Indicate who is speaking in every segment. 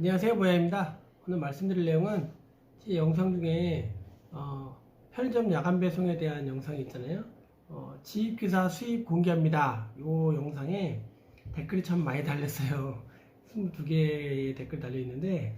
Speaker 1: 안녕하세요, 모야입니다. 오늘 말씀드릴 내용은 제 영상 중에 편의점 야간 배송에 대한 영상이 있잖아요. 지입기사 수입 공개합니다. 이 영상에 댓글이 참 많이 달렸어요. 22개의 댓글 달려있는데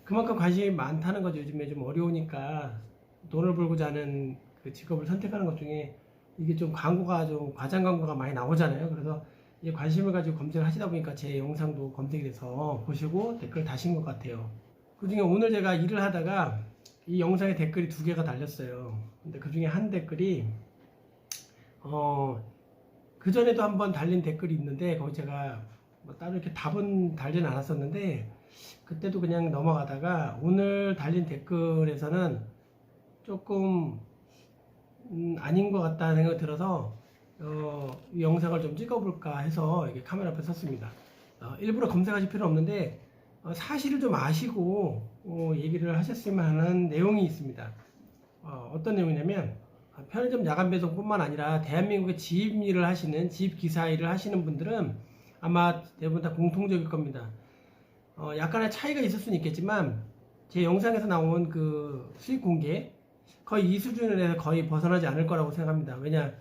Speaker 1: 그만큼 관심이 많다는 거죠. 요즘에 좀 어려우니까 돈을 벌고자 하는 그 직업을 선택하는 것 중에 이게 좀 광고가 좀 과장 광고가 많이 나오잖아요. 그래서 이제 관심을 가지고 검색을 하시다 보니까 제 영상도 검색이 돼서 보시고 댓글 다신 것 같아요. 그 중에 오늘 제가 일을 하다가 이 영상에 댓글이 2개가 달렸어요. 근데 그 중에 한 댓글이 그 전에도 한번 달린 댓글이 있는데 거기 제가 뭐 따로 이렇게 답은 달진 않았었는데 그때도 그냥 넘어가다가 오늘 달린 댓글에서는 조금 아닌 것 같다는 생각이 들어서 이 영상을 좀 찍어볼까 해서 이렇게 카메라 앞에 섰습니다. 일부러 검색하실 필요는 없는데 사실을 좀 아시고 얘기를 하셨으면 하는 내용이 있습니다. 어떤 내용이냐면 편의점 야간 배송뿐만 아니라 대한민국의 지입 일을 하시는 지입 기사 일을 하시는 분들은 아마 대부분 다 공통적일 겁니다. 약간의 차이가 있을 수는 있겠지만 제 영상에서 나온 그 수익 공개 거의 이 수준에서 거의 벗어나지 않을 거라고 생각합니다. 왜냐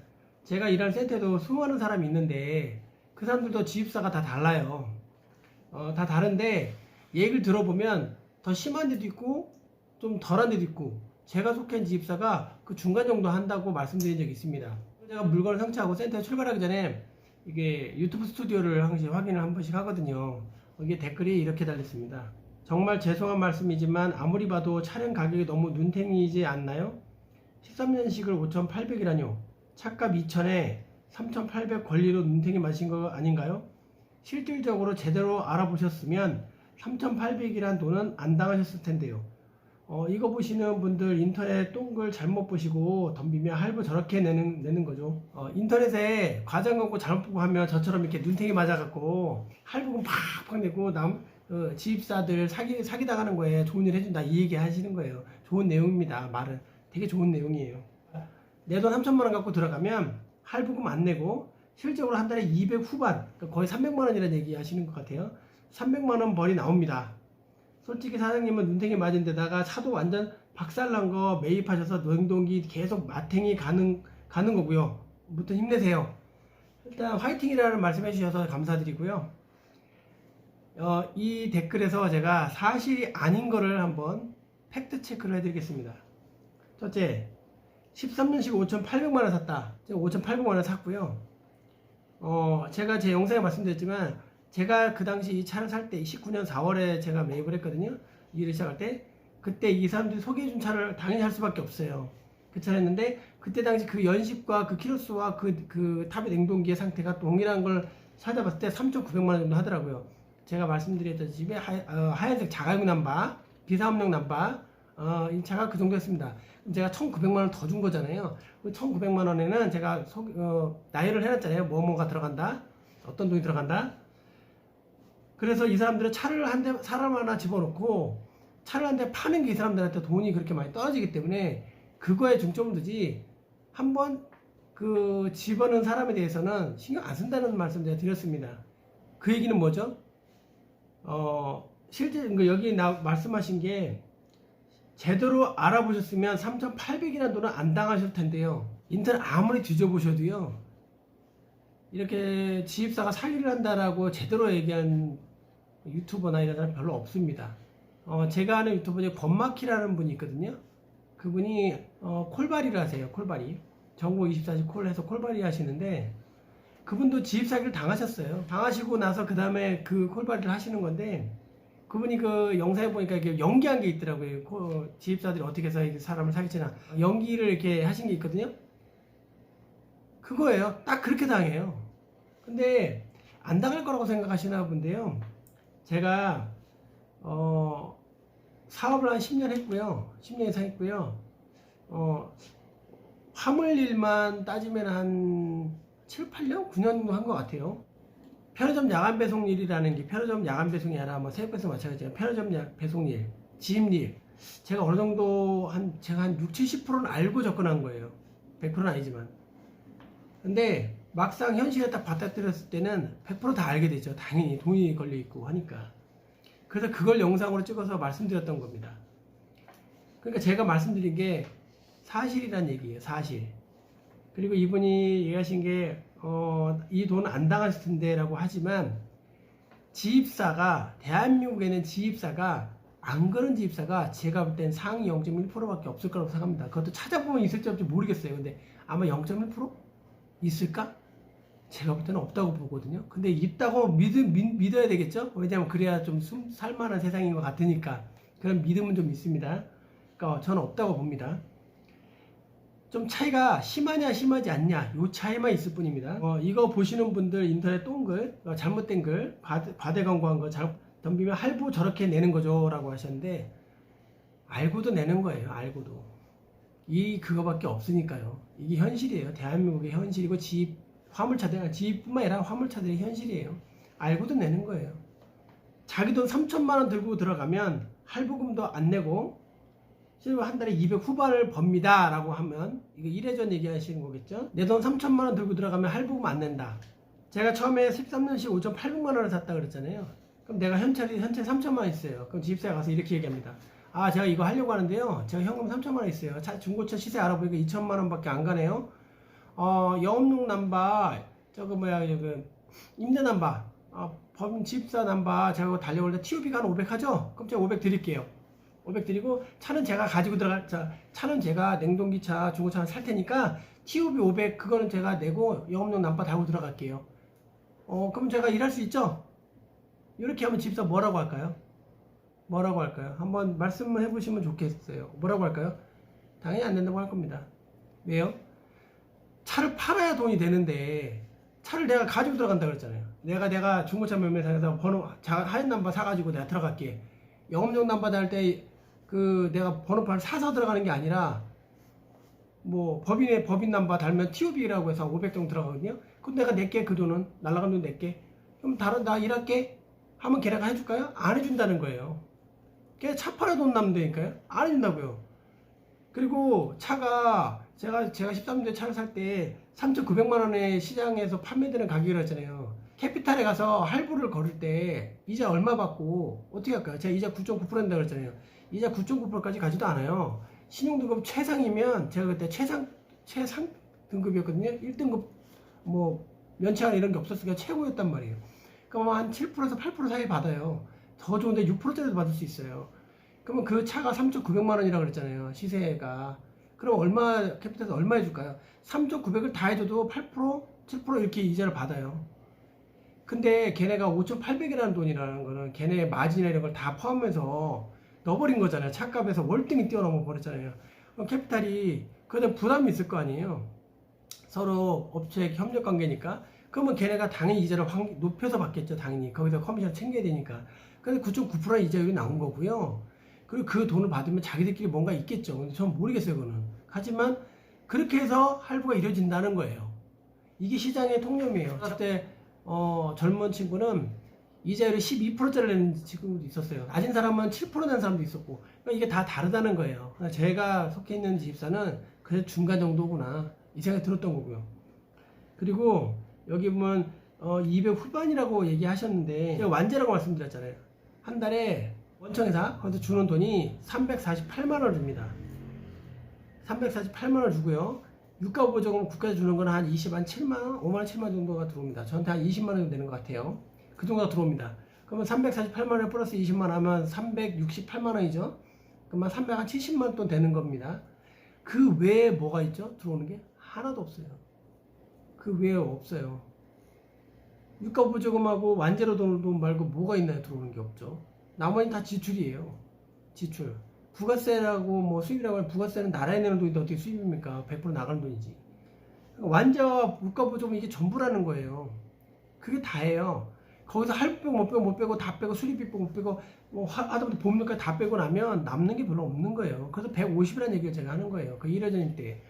Speaker 1: 제가 일하는 센터에도 수많은 사람이 있는데 그 사람들도 지입사가 다 달라요. 다 다른데 얘기를 들어보면 더 심한 데도 있고 좀 덜한 데도 있고 제가 속한 지입사가 그 중간 정도 한다고 말씀드린 적이 있습니다. 제가 물건을 상차하고 센터에 출발하기 전에 이게 유튜브 스튜디오를 항상 확인을 한 번씩 하거든요. 이게 댓글이 이렇게 달렸습니다. 정말 죄송한 말씀이지만 아무리 봐도 촬영 가격이 너무 눈탱이지 않나요? 13년식을 5,800이라뇨. 차값 2,000에 3,800 권리로 눈탱이 마신 거 아닌가요? 실질적으로 제대로 알아보셨으면 3,800이란 돈은 안 당하셨을 텐데요. 이거 보시는 분들 인터넷 똥글 잘못 보시고 덤비며 할부 저렇게 내는 거죠. 인터넷에 과장 광고 잘못 보고 하면 저처럼 이렇게 눈탱이 맞아갖고 할부금 팍팍 내고 지입사들 사기 당하는 거에 좋은 일 해준다 이 얘기 하시는 거예요. 좋은 내용입니다. 말은 되게 좋은 내용이에요. 내 돈 3천만 원 갖고 들어가면 할부금 안 내고 실적으로 한 달에 200 후반 그러니까 거의 300만 원이라는 얘기 하시는 것 같아요. 300만 원 벌이 나옵니다. 솔직히 사장님은 눈탱이 맞은 데다가 차도 완전 박살난 거 매입하셔서 냉동기 계속 마탱이 가는 거고요. 무튼 힘내세요. 일단 화이팅이라는 말씀해 주셔서 감사드리고요. 이 댓글에서 제가 사실이 아닌 거를 한번 팩트 체크를 해드리겠습니다. 첫째, 13년식 5,800만원 샀다. 제가 5,800만원 샀고요. 제가 제 영상에 말씀드렸지만 제가 그 당시 이 차를 살 때 19년 4월에 제가 매입을 했거든요. 일을 시작할 때 그때 이 사람들이 소개해준 차를 당연히 할 수밖에 없어요. 그 차를 했는데 그때 당시 그 연식과 그 키로수와 그 탑의 냉동기의 상태가 동일한 걸 찾아봤을 때 3,900만원 정도 하더라고요. 제가 말씀드렸던 집에 하얀색 자가용 남바 비사업용 남바 이 차가 그 정도였습니다. 제가 1,900만원 더 준 거잖아요. 1,900만원에는 제가 나열을 해놨잖아요. 뭐가 들어간다 어떤 돈이 들어간다. 그래서 이 사람들은 차를 한 대 사람 하나 집어넣고 차를 한 대 파는 게 이 사람들한테 돈이 그렇게 많이 떨어지기 때문에 그거에 중점을 두지 한번 그 집어넣은 사람에 대해서는 신경 안 쓴다는 말씀 제가 드렸습니다. 그 얘기는 뭐죠? 실제 여기 말씀하신 게 제대로 알아보셨으면 3,800이라는 돈은 안 당하실 텐데요. 인터넷 아무리 뒤져보셔도요. 이렇게 지입사가 사기를 한다라고 제대로 얘기한 유튜버나 이런 사람 별로 없습니다. 제가 아는 유튜버 중에 범마키라는 분이 있거든요. 그분이 콜바리를 하세요. 콜바리. 전국 24시 콜해서 콜바리 하시는데 그분도 지입사기를 당하셨어요. 당하시고 나서 그 다음에 그 콜바리를 하시는 건데 그분이 그 영상에 보니까 이렇게 연기한 게 있더라고요. 지입사들이 어떻게 해서 사람을 사기치나 연기를 이렇게 하신 게 있거든요. 그거예요. 딱 그렇게 당해요. 근데 안 당할 거라고 생각하시나 본데요. 제가 사업을 한 10년 했고요. 10년 이상 했고요. 화물 일만 따지면 한 7, 8년? 9년 정도 한 것 같아요. 편의점 야간 배송 일이라는 게 편의점 야간 배송이 아니라 뭐 새벽배송 마찬가지예요. 편의점 배송 일, 지입 일. 제가 어느 정도 제가 한 60, 70%는 알고 접근한 거예요. 100%는 아니지만. 근데 막상 현실에 딱 받아들였을 때는 100% 다 알게 되죠. 당연히 돈이 걸려 있고 하니까. 그래서 그걸 영상으로 찍어서 말씀드렸던 겁니다. 그러니까 제가 말씀드린 게 사실이란 얘기예요. 사실. 그리고 이분이 얘기하신 게 이 돈 안 당하실 텐데 라고 하지만 지입사가 대한민국에는 지입사가 안 그런 지입사가 제가 볼 땐 상위 0.1%밖에 없을 거라고 생각합니다. 그것도 찾아보면 있을지 없을지 모르겠어요. 근데 아마 0.1% 있을까? 제가 볼 때는 없다고 보거든요. 근데 있다고 믿어야 되겠죠? 왜냐면 그래야 좀 살만한 세상인 것 같으니까. 그런 믿음은 좀 있습니다. 그러니까 저는 없다고 봅니다. 좀 차이가 심하냐 심하지 않냐 요 차이만 있을 뿐입니다. 이거 보시는 분들 인터넷 똥글 잘못된 글 과대 광고한 거 덤비면 할부 저렇게 내는 거죠 라고 하셨는데 알고도 내는 거예요. 알고도 그거밖에 없으니까요. 이게 현실이에요. 대한민국의 현실이고 지입뿐만 아니라 화물차들의 현실이에요. 알고도 내는 거예요. 자기 돈 3천만 원 들고 들어가면 할부금도 안 내고 실제로 한 달에 200 후반을 법니다 라고 하면 이거 1회전 얘기하시는 거겠죠. 내 돈 3천만 원 들고 들어가면 할부금 안 낸다. 제가 처음에 13년씩 5,800만 원을 샀다 그랬잖아요. 그럼 내가 현찰 3천만 원 있어요. 그럼 지입사에 가서 이렇게 얘기합니다. 아, 제가 이거 하려고 하는데요. 제가 현금 3천만 원 있어요. 중고차 시세 알아보니까 2천만 원밖에 안 가네요. 영업용 남바 임대 남바 법인 지입사 남바 제가 그거 달려올 때 TUB가 한 500 하죠? 그럼 제가 500 드릴게요. 500 드리고 차는 제가 가지고 차는 제가 냉동기차 중고차를 살 테니까 TUB 500 그거는 제가 내고 영업용 남바 달고 들어갈게요. 그럼 제가 일할 수 있죠? 이렇게 하면 집사 뭐라고 할까요? 뭐라고 할까요? 한번 말씀을 해보시면 좋겠어요. 뭐라고 할까요? 당연히 안 된다고 할 겁니다. 왜요? 차를 팔아야 돈이 되는데 차를 내가 가지고 들어간다 그랬잖아요. 내가 중고차 매매사에서 하얀 남바 사가지고 내가 들어갈게. 영업용 남바 달 때 내가 번호판을 사서 들어가는 게 아니라 뭐 법인 남바 달면 TUB라고 해서 500 정도 들어가거든요. 그럼 내가 낼게. 그 돈은 날라간 돈 낼게. 그럼 나 일할게 하면 걔네가 해줄까요? 안 해준다는 거예요. 걔 차 팔아 돈 남는다니까요. 안 해준다고요. 그리고 차가 제가 13년도에 차를 살 때 3,900만 원에 시장에서 판매되는 가격이라 했잖아요. 캐피탈에 가서 할부를 걸을 때 이자 얼마 받고 어떻게 할까요? 제가 이자 9.9%인다 그랬잖아요. 이자 9.9%까지 가지도 않아요. 신용등급 최상이면 제가 그때 최상 등급이었거든요. 1등급 뭐 면책이나 이런 게 없었으니까 최고였단 말이에요. 그럼 한 7%에서 8% 사이 받아요. 더 좋은데 6%짜리도 받을 수 있어요. 그러면 그 차가 3,900만 원이라고 그랬잖아요. 시세가. 그럼 캐피탈에서 얼마 해줄까요? 3,900을 다 해줘도 8%, 7% 이렇게 이자를 받아요. 근데 걔네가 5,800이라는 돈이라는 거는 걔네 마진이나 이런 걸 다 포함해서 넣어버린 거잖아요. 차값에서 월등히 뛰어넘어 버렸잖아요. 그럼 캐피탈이 그래도 부담이 있을 거 아니에요. 서로 업체 협력 관계니까. 그러면 걔네가 당연히 이자를 높여서 받겠죠. 당연히 거기서 커미션 챙겨야 되니까. 그래서 9.9% 이자율이 나온 거고요. 그리고 그 돈을 받으면 자기들끼리 뭔가 있겠죠. 근데 전 모르겠어요. 그거는. 하지만 그렇게 해서 할부가 이루어진다는 거예요. 이게 시장의 통념이에요. 그때 젊은 친구는 이자율이 12%짜리 내는 친구도 있었어요. 낮은 사람은 7% 내는 사람도 있었고. 그러니까 이게 다 다르다는 거예요. 제가 속해 있는 집사는 그래도 중간 정도구나 이 생각이 들었던 거고요. 그리고 여기 보면 200 후반이라고 얘기하셨는데 제가 완제라고 말씀드렸잖아요. 한 달에 원청회사 거기서 주는 돈이 348만 원을 줍니다. 348만 원을 주고요. 유가보조금 국가에서 주는 건 한 7만 원, 5만 원, 7만 원 정도가 들어옵니다. 저한테 한 20만 원 정도 되는 것 같아요. 그 정도가 들어옵니다. 그러면 348만 원 플러스 20만 원 하면 368만 원이죠. 그러면 370만 원 돈 되는 겁니다. 그 외에 뭐가 있죠? 들어오는 게 하나도 없어요. 그 외에 없어요. 유가보조금하고 완제로 돈 말고 뭐가 있나요? 들어오는 게 없죠. 나머지는 다 지출이에요. 지출. 부가세라고 뭐 수입이라고 하면 부가세는 나라에 내는 돈인데 어떻게 수입입니까? 100% 나가는 돈이지. 완제와 유가보조금 이게 전부라는 거예요. 그게 다예요. 거기서 할부 못 빼고 다 빼고 수리비 못 빼고 뭐 하다못해 보험료까지 다 빼고 나면 남는 게 별로 없는 거예요. 그래서 150이라는 얘기를 제가 하는 거예요. 그 1회전일 때.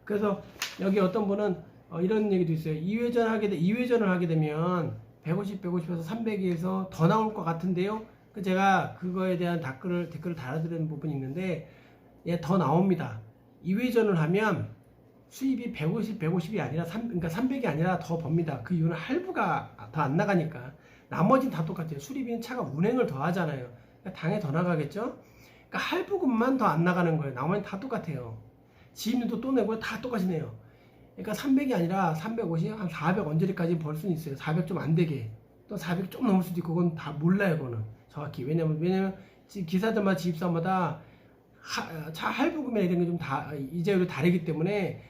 Speaker 1: 그래서 여기 어떤 분은 이런 얘기도 있어요. 2회전을 하게 되면 150에서 300에서 더 나올 것 같은데요. 제가 그거에 대한 댓글을 달아드리는 부분이 있는데 더 나옵니다. 2회전을 하면 수입이 150이 아니라 그러니까 300이 아니라 더 법니다. 그 이유는 할부가 더 안 나가니까. 나머지는 다 똑같아요. 수리비는 차가 운행을 더 하잖아요. 그러니까 당에 더 나가겠죠? 그러니까 할부금만 더 안 나가는 거예요. 나머지는 다 똑같아요. 지임료도 또 내고 다 똑같이 내요. 그러니까 300이 아니라 350, 한 400 언저리까지 벌 수는 있어요. 400 좀 안 되게. 또 400 좀 넘을 수도 있고, 그건 다 몰라요, 그거는. 정확히. 왜냐면 기사들마다 지입사마다 차 할부금이나 이런 게 좀 다, 이자율이 다르기 때문에,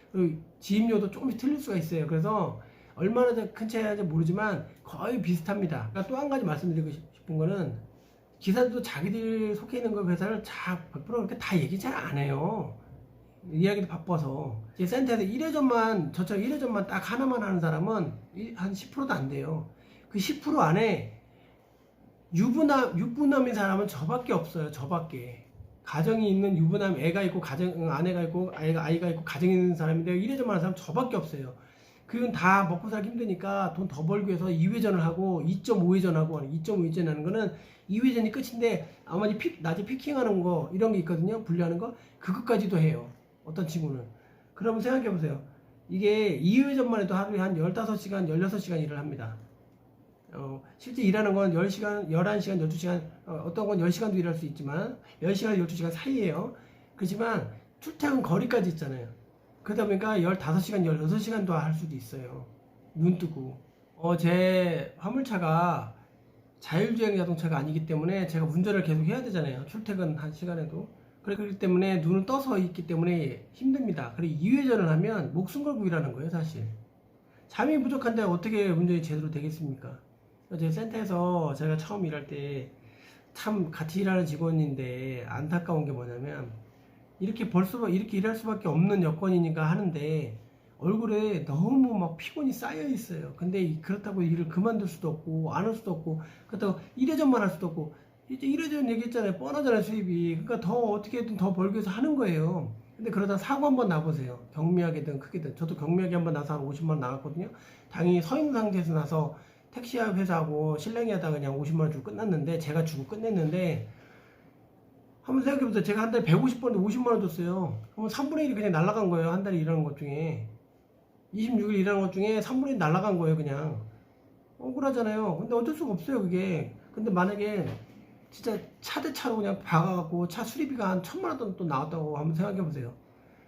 Speaker 1: 지임료도 조금씩 틀릴 수가 있어요. 그래서, 얼마나 더 큰 차이인지 모르지만, 거의 비슷합니다. 그러니까 또 한 가지 말씀드리고 싶은 거는, 기사들도 자기들 속해 있는 그 회사를 100% 그렇게 다 얘기 잘 안 해요. 이야기도 바빠서. 제 센터에서 1회전만, 저처럼 1회전만 딱 하나만 하는 사람은 한 10%도 안 돼요. 그 10% 안에 유부남인 사람은 저밖에 없어요. 저밖에. 가정이 있는 유부남, 애가 있고, 아내가 있고, 아이가 있고, 가정이 있는 사람인데, 1회전만 하는 사람 저밖에 없어요. 그건 다 먹고 살기 힘드니까 돈 더 벌기 위해서 2회전을 하고, 2.5회전 하고, 2.5회전 하는 거는 2회전이 끝인데, 아마도 낮에 피킹하는 거, 이런 게 있거든요. 분류하는 거. 그것까지도 해요. 어떤 친구는. 그러면 생각해 보세요. 이게 2회전만 해도 하루에 한 15시간, 16시간 일을 합니다. 실제 일하는 건 10시간, 11시간, 12시간, 어떤 건 10시간도 일할 수 있지만 10시간, 12시간 사이에요. 그렇지만 출퇴근 거리까지 있잖아요. 그러다 보니까 15시간, 16시간도 할 수도 있어요. 눈 뜨고. 제 화물차가 자율주행 자동차가 아니기 때문에 제가 운전을 계속 해야 되잖아요. 출퇴근한 시간에도. 그렇기 때문에 눈을 떠서 있기 때문에 힘듭니다. 그리고 2회전을 하면 목숨 걸고 일하는 거예요, 사실. 잠이 부족한데 어떻게 운전이 제대로 되겠습니까? 제 센터에서 제가 처음 일할 때 참 같이 일하는 직원인데 안타까운 게 뭐냐면 이렇게 일할 수밖에 없는 여건이니까 하는데 얼굴에 너무 막 피곤이 쌓여 있어요. 근데 그렇다고 일을 그만둘 수도 없고 안 할 수도 없고 그렇다고 1회전만 할 수도 없고 이제 1회전 얘기했잖아요. 뻔하잖아요, 수입이. 그러니까 더 어떻게든 더 벌기 위해서 하는 거예요. 근데 그러다 사고 한번 나보세요. 경미하게든 크게든. 저도 경미하게 한번 나서 한 50만 원 나갔거든요. 당연히 서 있는 상태에서 나서 택시 회사하고 실랭이 하다가 그냥 50만 원 주고 끝났는데 제가 주고 끝냈는데 한번 생각해보세요. 제가 한 달에 150번인데 50만 원 줬어요. 그러면 3분의 1이 그냥 날아간 거예요. 한 달에 일하는 것 중에. 26일 일하는 것 중에 3분의 1 날아간 거예요, 그냥. 억울하잖아요. 근데 어쩔 수가 없어요, 그게. 근데 만약에 진짜 차 대 차로 그냥 박아갖고 차 수리비가 한 1,000만 원 또 나왔다고 한번 생각해보세요.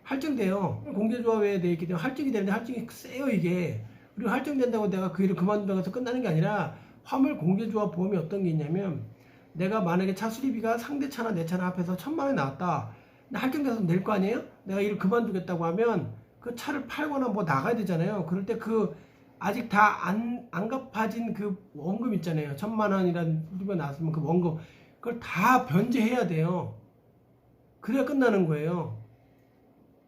Speaker 1: 할증돼요. 공제조합에 돼 있기 때문에 할증이 되는데 할증이 세요, 이게. 그리고 할증된다고 내가 그 일을 그만둔다고 해서 끝나는 게 아니라 화물 공제조합 보험이 어떤 게 있냐면 내가 만약에 차 수리비가 상대 차나 내 차나 합해서 1,000만 원이 나왔다. 근데 할증돼서 낼 거 아니에요? 내가 일을 그만두겠다고 하면 그 차를 팔거나 뭐 나가야 되잖아요. 그럴 때 그 아직 다 안 갚아진 그 원금 있잖아요. 1,000만 원이라는 수리비가 나왔으면 그 원금 그걸 다 변제해야 돼요. 그래야 끝나는 거예요.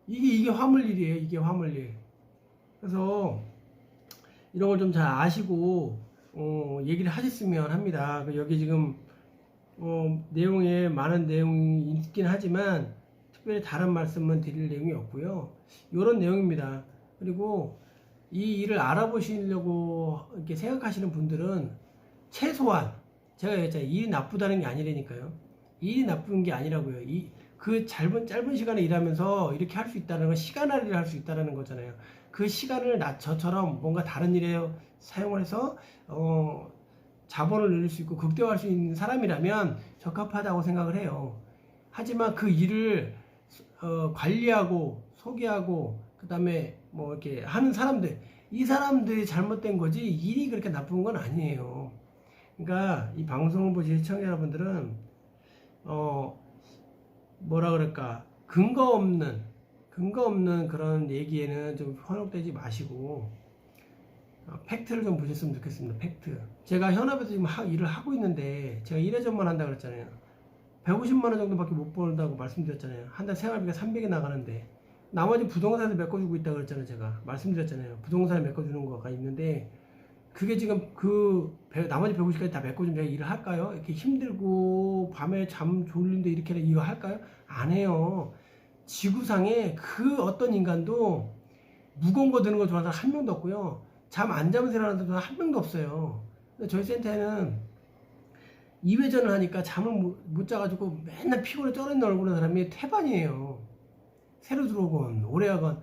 Speaker 1: 이게 화물일이에요. 이게 화물일. 그래서 이런 걸 좀 잘 아시고 얘기를 하셨으면 합니다. 여기 지금 내용에 많은 내용이 있긴 하지만 특별히 다른 말씀은 드릴 내용이 없고요. 이런 내용입니다. 그리고 이 일을 알아보시려고 이렇게 생각하시는 분들은 최소한 제가 얘기했잖아요. 일이 나쁘다는 게 아니라니까요. 일이 나쁜 게 아니라고요. 그 짧은 시간에 일하면서 이렇게 할 수 있다는 건 시간 할애를 할 수 있다는 거잖아요. 그 시간을 저처럼 뭔가 다른 일에 사용을 해서 자본을 늘릴 수 있고 극대화할 수 있는 사람이라면 적합하다고 생각을 해요. 하지만 그 일을 관리하고 소개하고 그 다음에 뭐 이렇게 하는 사람들, 이 사람들이 잘못된 거지 일이 그렇게 나쁜 건 아니에요. 그러니까 이 방송을 보신 시청자 여러분들은 뭐라 그럴까 근거 없는 그런 얘기에는 좀 현혹되지 마시고 팩트를 좀 보셨으면 좋겠습니다. 팩트. 제가 현업에서 지금 일을 하고 있는데 제가 1회전만 한다 그랬잖아요. 150만 원 정도밖에 못 벌다고 말씀드렸잖아요. 한 달 생활비가 300이 나가는데 나머지 부동산에서 메꿔주고 있다고 그랬잖아요. 제가 말씀드렸잖아요. 부동산에 메꿔주는 거가 있는데 그게 지금 나머지 150까지 다 메꿔주면 제가 일을 할까요? 이렇게 힘들고 밤에 잠 졸린데 이렇게 이거 할까요? 안 해요. 지구상에 그 어떤 인간도 무거운 거 드는 거 좋아하는 사람 한 명도 없고요. 잠 안 자면서 일하는 사람 한 명도 없어요. 근데 저희 센터에는 2회전을 하니까 잠을 못 자가지고 맨날 피곤해 쩔어있는 얼굴의 사람이 태반이에요. 새로 들어오건 오래 하건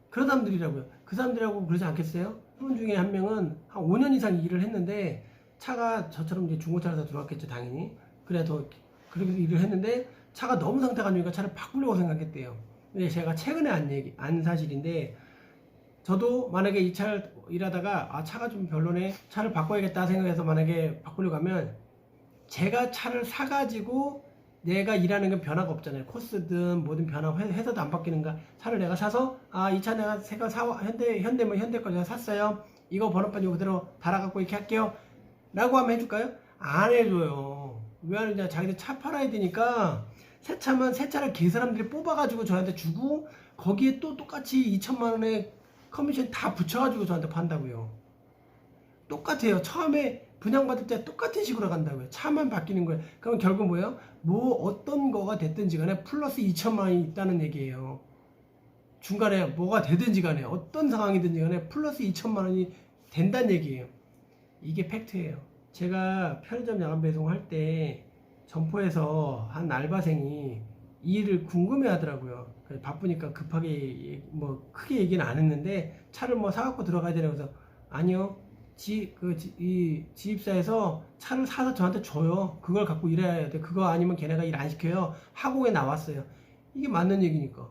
Speaker 1: 그런 사람들이라고요. 그 사람들하고 그러지 않겠어요? 그분 중에 한 명은 한 5년 이상 일을 했는데 차가 저처럼 이제 중고차라서 들어왔겠죠, 당연히. 그래 더 그렇게 일을 했는데 차가 너무 상태가 안 좋으니까 차를 바꾸려고 생각했대요. 근데 제가 최근에 안 사실인데, 저도 만약에 이 차를 일하다가 아 차가 좀 별로네, 차를 바꿔야겠다 생각해서 만약에 바꾸려고 하면, 제가 차를 사가지고 내가 일하는 건 변화가 없잖아요. 코스든 뭐든 변화, 회사도 안 바뀌는가. 차를 내가 사서 아 이 차 내가 새거 현대 뭐 현대 거 제가 샀어요, 이거 번호판 이거 그대로 달아갖고 이렇게 할게요 라고 하면 해줄까요? 안 해줘요. 왜 하느냐, 자기들 차 팔아야 되니까. 새 차면 새 차를 그 사람들이 뽑아가지고 저한테 주고, 거기에 또 똑같이 2천만 원의 커미션 다 붙여가지고 저한테 판다고요. 똑같아요. 처음에 분양받을 때 똑같은 식으로 간다고요. 차만 바뀌는 거예요. 그럼 결국 뭐예요? 뭐 어떤 거가 됐든지 간에 플러스 2천만 원이 있다는 얘기예요. 중간에 뭐가 되든지 간에 어떤 상황이든지 간에 플러스 2천만 원이 된다는 얘기예요. 이게 팩트예요. 제가 편의점 야간 배송할 때 점포에서 한 알바생이 이 일을 궁금해 하더라고요. 바쁘니까 급하게 뭐 크게 얘기는 안 했는데, 차를 뭐 사갖고 들어가야 되나 그래서 아니요, 이 지입사에서 차를 사서 저한테 줘요. 그걸 갖고 일해야 돼. 그거 아니면 걔네가 일 안 시켜요. 하고에 나왔어요. 이게 맞는 얘기니까.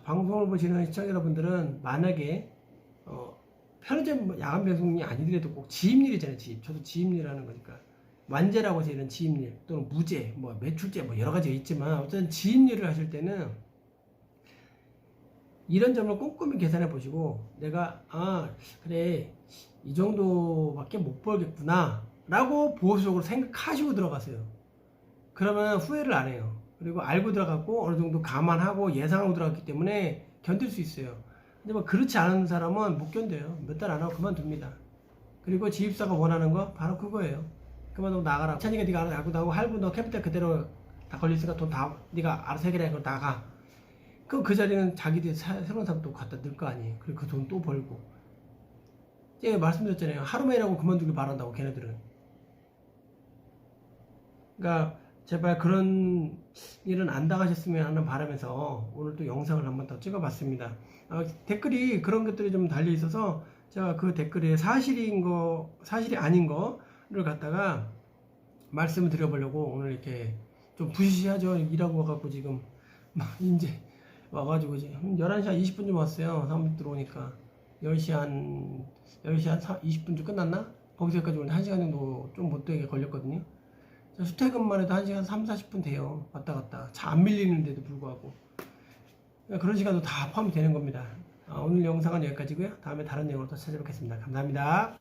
Speaker 1: 방송을 보시는 시청자 여러분들은 만약에 편의점 야간 배송이 아니더라도 꼭 지입일이잖아요. 저도 지입일 하는 거니까. 완제라고 해서 이런 지입일 또는 무제, 뭐 매출제 뭐 여러 가지가 있지만, 어쨌든 지입일을 하실 때는 이런 점을 꼼꼼히 계산해 보시고, 내가 그래 이 정도밖에 못 벌겠구나 라고 보수적으로 생각하시고 들어가세요. 그러면 후회를 안 해요. 그리고 알고 들어갔고 어느 정도 감안하고 예상하고 들어갔기 때문에 견딜 수 있어요. 근데 뭐 그렇지 않은 사람은 못 견뎌요. 몇 달 안 하고 그만둡니다. 그리고 지입사가 원하는 거 바로 그거예요. 그만두고 나가라. 찬이가 네가 알아서 나고 할부 너 캐피탈 그대로 다 걸렸으니까 돈 다 네가 알아서 해결해. 그럼 나가. 그럼 그 자리는 자기들이 새로운 사람 또 갖다 넣을 거 아니에요. 그리고 그 돈 또 벌고. 제가 말씀드렸잖아요. 하루만 일하고 그만두길 바란다고 걔네들은. 그러니까 제발 그런 일은 안 당하셨으면 하는 바람에서 오늘 또 영상을 한번 더 찍어봤습니다. 댓글이 그런 것들이 좀 달려 있어서 제가 그 댓글에 사실이 아닌 거를 갖다가 말씀을 드려보려고 오늘 이렇게 좀 부시시하죠. 일하고 와갖고 지금 막 이제 와가지고 지금 11시 한 20분쯤 왔어요. 사무실 들어오니까 10시 한 20분쯤 끝났나? 거기서까지 오는데 1시간 정도 좀 못되게 걸렸거든요. 수퇴근만 해도 1시간 3, 40분 돼요. 왔다 갔다. 차 안 밀리는데도 불구하고. 그런 시간도 다 포함이 되는 겁니다. 오늘 영상은 여기까지고요. 다음에 다른 내용으로 또 찾아뵙겠습니다. 감사합니다.